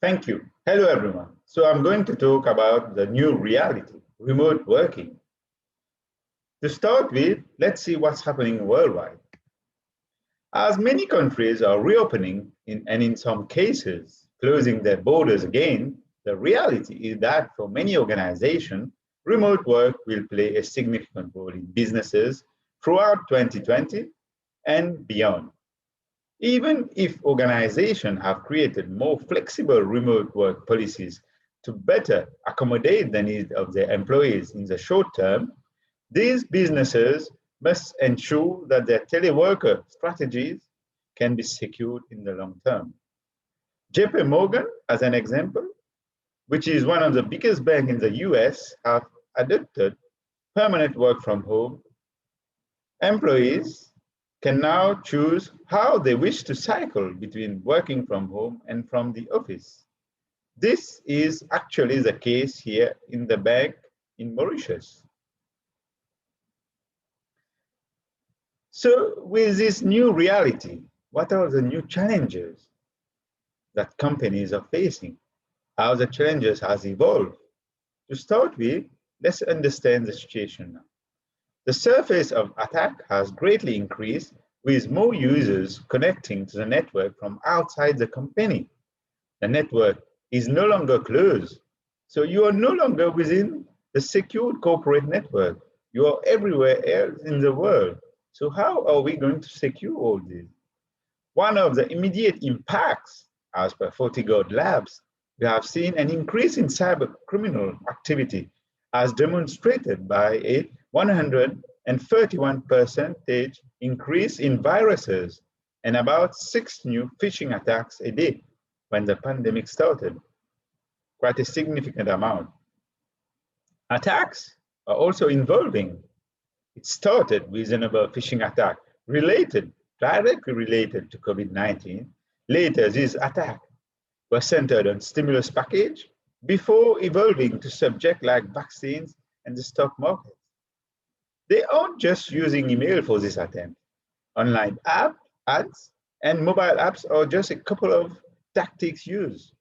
Thank you. Hello, everyone. So I'm going to talk about the new reality, remote working. To start with, let's see what's happening worldwide. As many countries are reopening and in some cases closing their borders again, the reality is that for many organizations, remote work will play a significant role in businesses throughout 2020 and beyond. Even if organizations have created more flexible remote work policies to better accommodate the needs of their employees in the short term, these businesses must ensure that their teleworker strategies can be secured in the long term. JP Morgan, as an example, which is one of the biggest banks in the US, have adopted permanent work from home. Employees can now choose how they wish to cycle between working from home and from the office. This is actually the case here in the bank in Mauritius. So with this new reality, what are the new challenges that companies are facing? How the challenges has evolved? To start with, let's understand the situation now. The surface of attack has greatly increased with more users connecting to the network from outside the company. The network is no longer closed, so you are no longer within the secured corporate network. You are everywhere else in the world. So how are we going to secure all this? One of the immediate impacts, as per FortiGuard Labs, we have seen an increase in cyber criminal activity as demonstrated by a 131% increase in viruses and about 6 new phishing attacks a day when the pandemic started. Quite a significant amount. Attacks are also involving. It started with another phishing attack directly related to COVID-19. Later, these attacks were centered on stimulus package before evolving to subject like vaccines and the stock market. They aren't just using email for this attempt. Online ads, and mobile apps are just a couple of tactics used.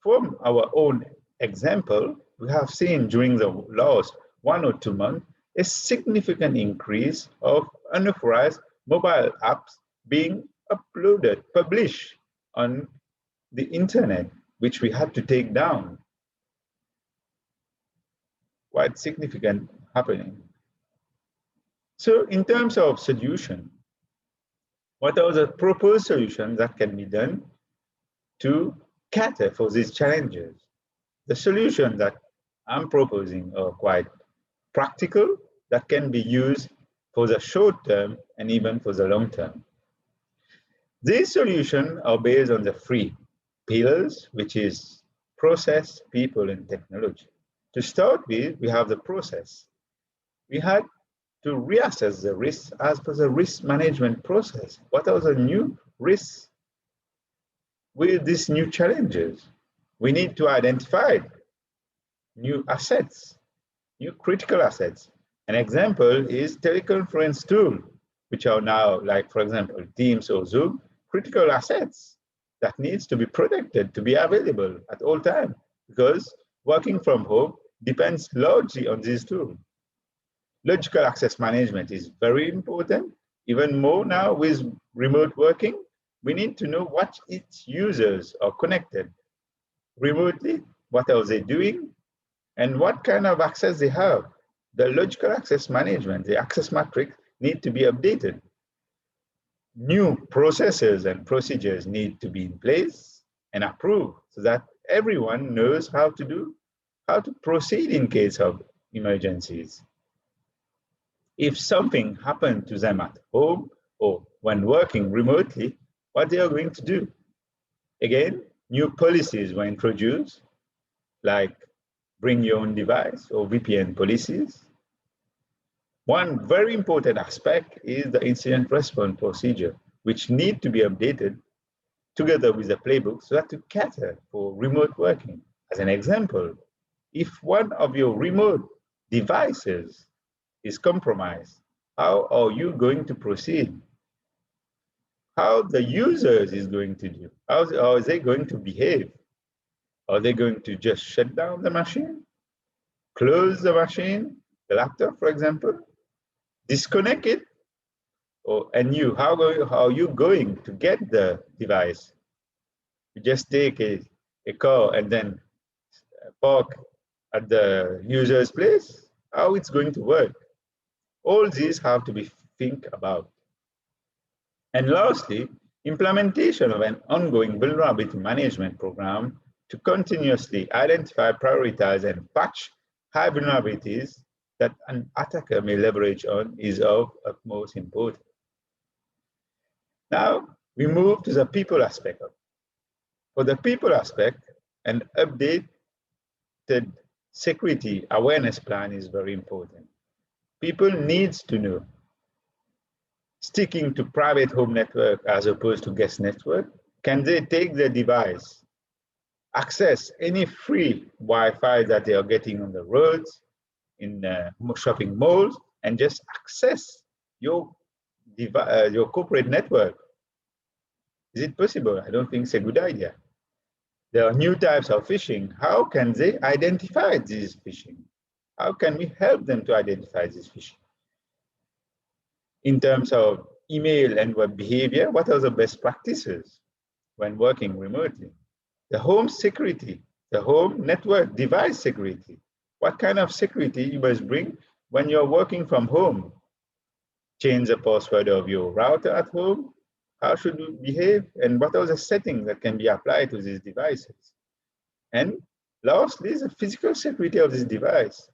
From our own example, we have seen during the last 1 or 2 months a significant increase of unauthorized mobile apps being published on the internet, which we had to take down. Quite significant happening. So in terms of solution, what are the proposed solutions that can be done to cater for these challenges? The solutions that I'm proposing are quite practical, that can be used for the short term and even for the long term. These solutions are based on the three pillars, which is process, people, and technology. To start with, we have the process. We had to reassess the risks as per the risk management process. What are the new risks with these new challenges? We need to identify new assets, new critical assets. An example is teleconference tool, which are now, like for example, Teams or Zoom, critical assets that needs to be protected, to be available at all times, because working from home depends largely on these tools. Logical access management is very important, even more now with remote working. We need to know what its users are connected remotely, what are they doing, and what kind of access they have. The logical access management, the access matrix, need to be updated. New processes and procedures need to be in place and approved so that everyone knows how to proceed in case of emergencies. If something happened to them at home or when working remotely, what they are going to do? Again, new policies were introduced, like bring your own device or VPN policies. One very important aspect is the incident response procedure, which need to be updated together with the playbook so that to cater for remote working. As an example, if one of your remote devices is compromised, how are you going to proceed? How the users is going to do? How are they going to behave? Are they going to just shut down the machine, close the machine, the laptop, for example, disconnect it? How are you going to get the device? You just take a car and then park at the user's place? How it's going to work? All these have to be think about. And lastly, implementation of an ongoing vulnerability management program to continuously identify, prioritize, and patch high vulnerabilities that an attacker may leverage on is of utmost importance. Now, we move to the people aspect. For the people aspect, an updated security awareness plan is very important. People need to know, sticking to private home network as opposed to guest network, can they take their device, access any free Wi-Fi that they are getting on the roads, in shopping malls, and just access your corporate network? Is it possible? I don't think it's a good idea. There are new types of phishing. How can they identify this phishing? How can we help them to identify this phishing? In terms of email and web behavior, what are the best practices when working remotely? The home security, the home network device security. What kind of security you must bring when you're working from home? Change the password of your router at home. How should you behave? And what are the settings that can be applied to these devices? And lastly, the physical security of this device.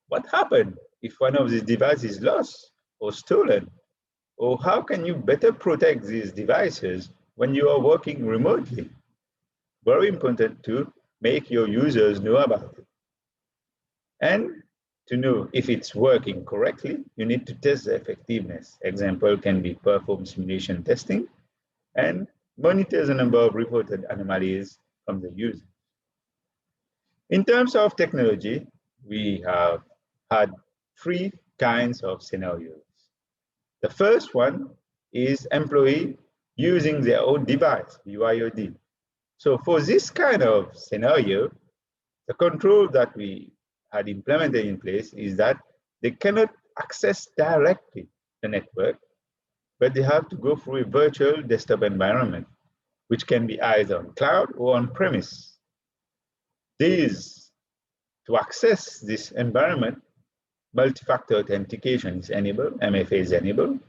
What happens if one of these devices is lost or stolen? Or how can you better protect these devices when you are working remotely? Very important to make your users know about it. And to know if it's working correctly, you need to test the effectiveness. Example can be perform simulation testing and monitor the number of reported anomalies from the user. In terms of technology, we have had three kinds of scenarios. The first one is employee using their own device, BYOD. So for this kind of scenario, the control that we had implemented in place is that they cannot access directly the network, but they have to go through a virtual desktop environment, which can be either on cloud or on premise. To access this environment, multi-factor authentication is enabled, MFA is enabled.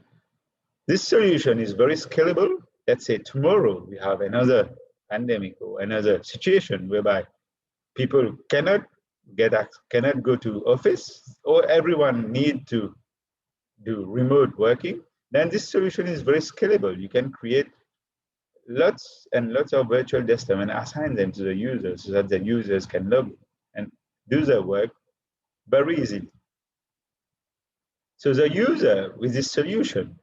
This solution is very scalable. Let's say tomorrow we have another pandemic or another situation whereby people cannot go to office, or everyone need to do remote working, then this solution is very scalable. You can create lots and lots of virtual desktop and assign them to the users so that the users can log in and do their work very easily. So the user with this solution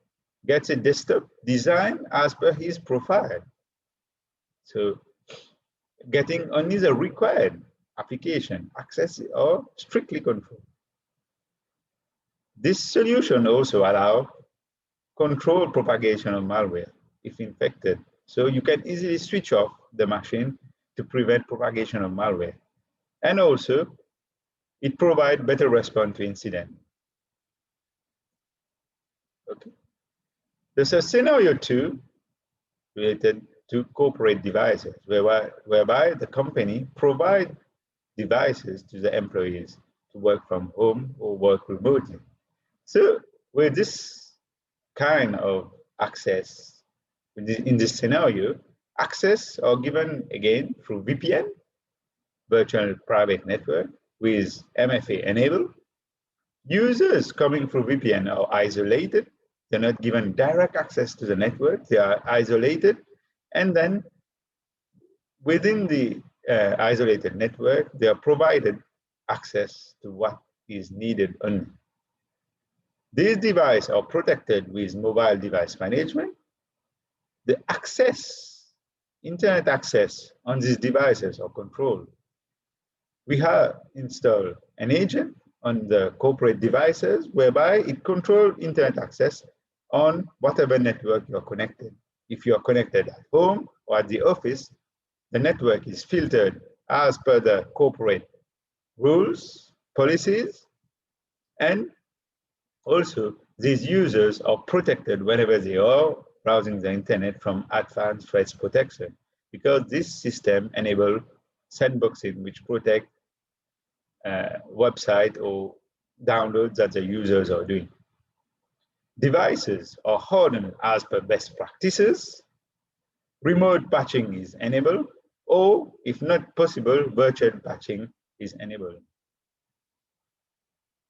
gets a desktop designed as per his profile. So getting only the required application access or strictly controlled. This solution also allows controlled propagation of malware if infected. So you can easily switch off the machine to prevent propagation of malware. And also, it provides better response to incident. Okay. There's a scenario 2 related to corporate devices, whereby the company provides devices to the employees to work from home or work remotely. So with this kind of access, in this scenario, access are given again through VPN, virtual private network, with MFA enabled. Users coming through VPN are isolated. They're not given direct access to the network. They are isolated. And then within the isolated network, they are provided access to what is needed only. These devices are protected with mobile device management. The access, internet access on these devices are controlled. We have installed an agent on the corporate devices whereby it controls internet access on whatever network you're connected. If you're connected at home or at the office, the network is filtered as per the corporate rules, policies, and also these users are protected whenever they are browsing the internet from advanced threats protection, because this system enables sandboxing, which protect website or downloads that the users are doing. Devices are hardened as per best practices. Remote patching is enabled, or if not possible, virtual patching is enabled.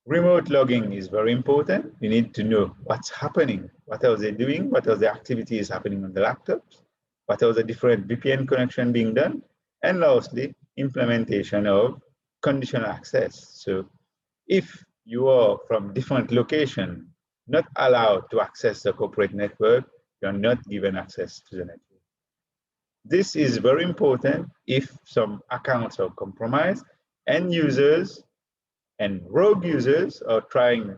Remote logging is very important. You need to know what's happening, what are they doing, what are the activities happening on the laptops, what are the different VPN connection being done, and lastly, implementation of conditional access. So if you are from different location, not allowed to access the corporate network, you're not given access to the network. This is very important if some accounts are compromised and users and rogue users are trying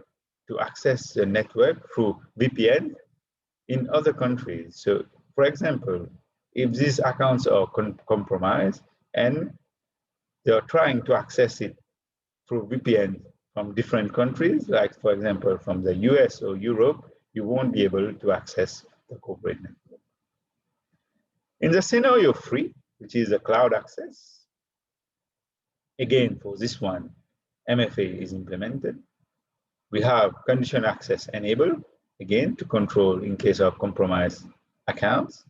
to access the network through VPN in other countries. So, for example, if these accounts are compromised and they are trying to access it through VPN from different countries, like, for example, from the US or Europe, you won't be able to access the corporate network. In the scenario 3, which is the cloud access, again, for this one, MFA is implemented. We have conditional access enabled, again, to control in case of compromised accounts.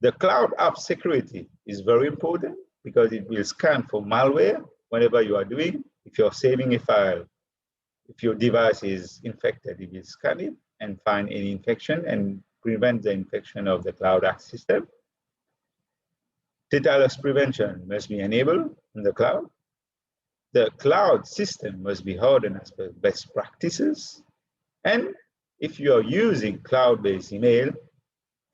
The cloud app security is very important because it will scan for malware whenever you are doing. If you're saving a file, if your device is infected, it will scan it and find any infection and prevent the infection of the cloud app system. Data loss prevention must be enabled in the cloud. The cloud system must be hardened as per best practices. And if you are using cloud-based email,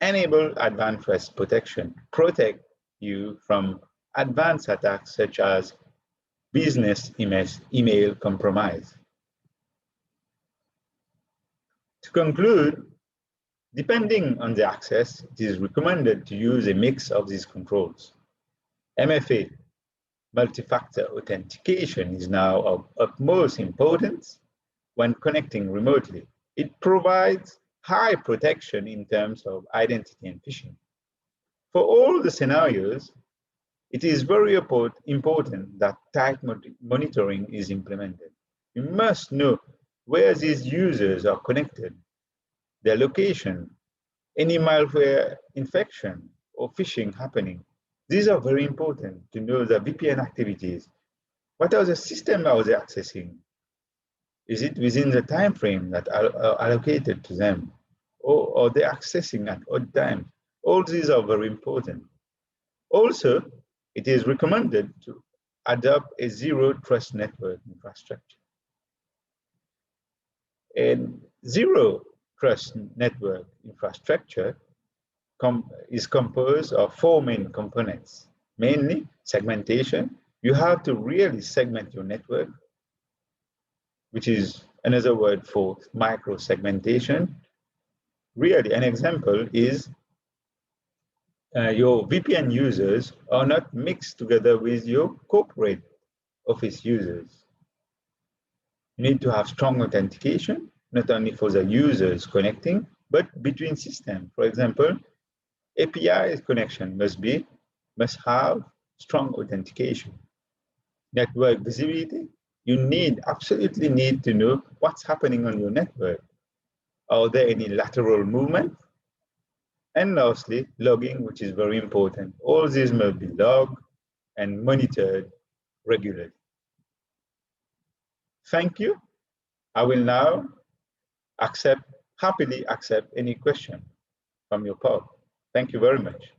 enable advanced threat protection, protect you from advanced attacks such as business email compromise. To conclude, depending on the access, it is recommended to use a mix of these controls. MFA, multi-factor authentication, is now of utmost importance when connecting remotely. It provides high protection in terms of identity and phishing. For all the scenarios, it is very important that tight monitoring is implemented. You must know where these users are connected, their location, any malware infection or phishing happening. These are very important to know the VPN activities. What are the systems are they accessing? Is it within the time frame that are allocated to them? Or are they accessing at odd times? All these are very important. Also, it is recommended to adopt a zero trust network infrastructure. And zero trust network infrastructure is composed of 4 main components, mainly segmentation. You have to really segment your network, which is another word for micro segmentation. Really, an example is your VPN users are not mixed together with your corporate Office users. You need to have strong authentication, not only for the users connecting, but between systems. For example, API connection must have strong authentication. Network visibility, you absolutely need to know what's happening on your network. Are there any lateral movement? And lastly, logging, which is very important. All these must be logged and monitored regularly. Thank you. I will now happily accept any question from your part. Thank you very much.